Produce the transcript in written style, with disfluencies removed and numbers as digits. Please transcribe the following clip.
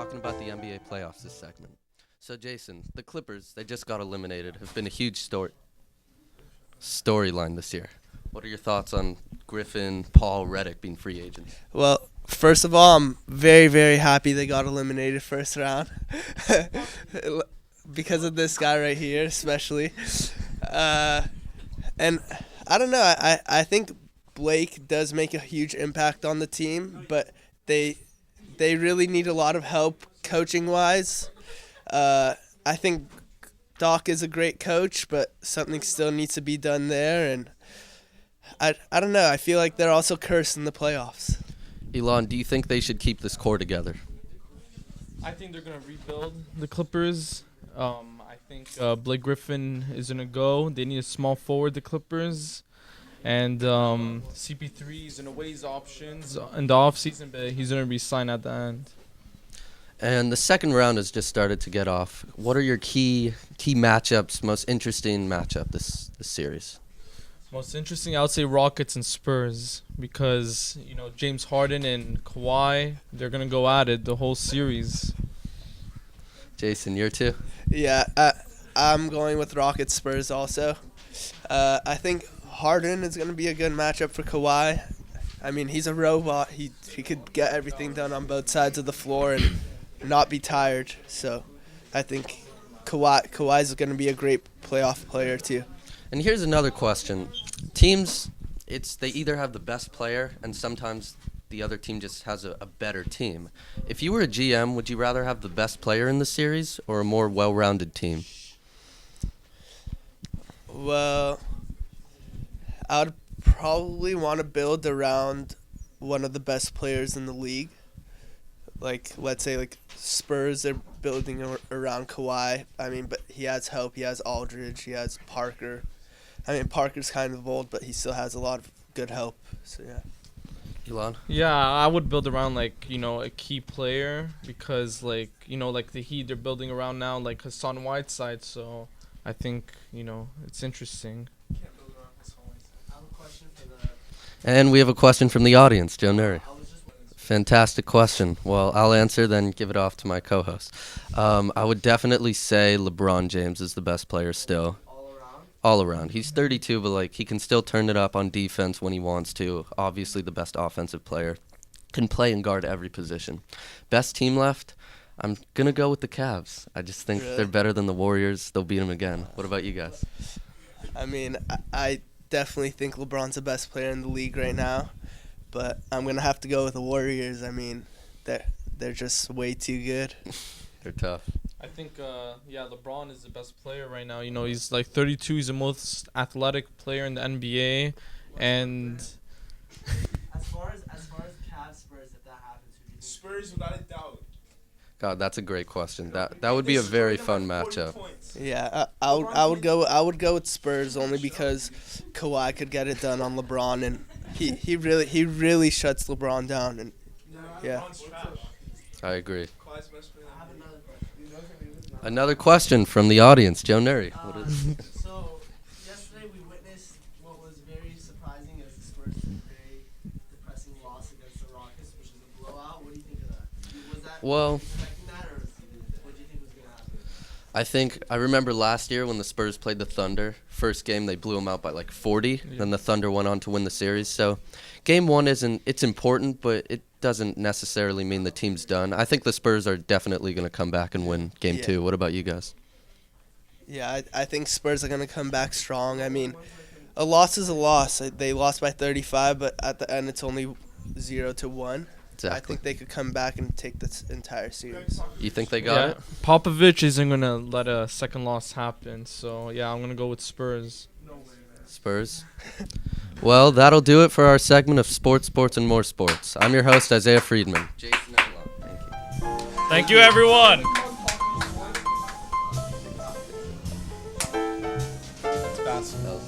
talking about the NBA playoffs this segment. So, Jason, the Clippers, they just got eliminated, have been a huge storyline this year. What are your thoughts on Griffin, Paul, Reddick being free agents? Well, first of all, I'm very, very happy they got eliminated first round. Because of this guy right here, especially. And I don't know. I think Blake does make a huge impact on the team, but they really need a lot of help coaching-wise. I think Doc is a great coach, but something still needs to be done there. And I don't know. I feel like they're also cursed in the playoffs. Elon, do you think they should keep this core together? I think they're going to rebuild the Clippers. I think Blake Griffin is going to go. They need a small forward, the Clippers. And CP3 is going to weigh his options in the offseason, but he's going to be signed at the end. And the second round has just started to get off. What are your key matchups, most interesting matchup this series? Most interesting, I would say Rockets and Spurs because, James Harden and Kawhi, they're going to go at it the whole series. Jason, you're two? Yeah, I'm going with Rockets Spurs also. I think Harden is going to be a good matchup for Kawhi. I mean, he's a robot. He could get everything done on both sides of the floor and not be tired. So I think Kawhi's going to be a great playoff player too. And here's another question. Teams, they either have the best player and sometimes the other team just has a better team. If you were a GM, would you rather have the best player in the series or a more well-rounded team? Well, I would probably want to build around one of the best players in the league. Like, let's say, like Spurs, they're building around Kawhi. I mean, but he has help. He has Aldridge. He has Parker. I mean, Parker's kind of old, but he still has a lot of good help. So, yeah. Elon? Yeah, I would build around, a key player because, the Heat they're building around now, Hassan Whiteside. So I think, it's interesting. And we have a question from the audience, Joe Nuri. Fantastic question. Well, I'll answer, then give it off to my co-host. I would definitely say LeBron James is the best player still. All around. He's 32, but he can still turn it up on defense when he wants to. Obviously, the best offensive player. Can play and guard every position. Best team left? I'm going to go with the Cavs. I just think they're better than the Warriors. They'll beat them again. What about you guys? I mean, I definitely think LeBron's the best player in the league right now, but I'm going to have to go with the Warriors. I mean, they're just way too good. They're tough. I think, LeBron is the best player right now. He's 32. He's the most athletic player in the NBA. And As far as Cavs Spurs, if that happens, who do you think? Spurs without a doubt. God, that's a great question. That would be a very fun matchup. Yeah, I would go with Spurs only because Kawhi could get it done on LeBron, and he really shuts LeBron down, and yeah. I agree. I have another question. Another question from the audience, Joe Nuri. So, yesterday we witnessed what was very surprising as the Spurs took a very depressing loss against the Rockets, which is a blowout. What do you think of that? Was that Well, expecting that, or what do you think was going to happen? I remember last year when the Spurs played the Thunder. First game, they blew them out by 40. Yeah. Then the Thunder went on to win the series. So game one it's important, but it doesn't necessarily mean the team's done. I think the Spurs are definitely going to come back and win game two. What about you guys? Yeah, I think Spurs are going to come back strong. I mean, a loss is a loss. They lost by 35, but at the end it's only 0-1. Exactly. I think they could come back and take this entire series. You think they got it? Popovich isn't going to let a second loss happen. So, yeah, I'm going to go with Spurs. Spurs. Well, that'll do it for our segment of sports, and more sports. I'm your host, Isaiah Freedman. Jason and Elon. Thank you. Thank you, everyone. It's basketball.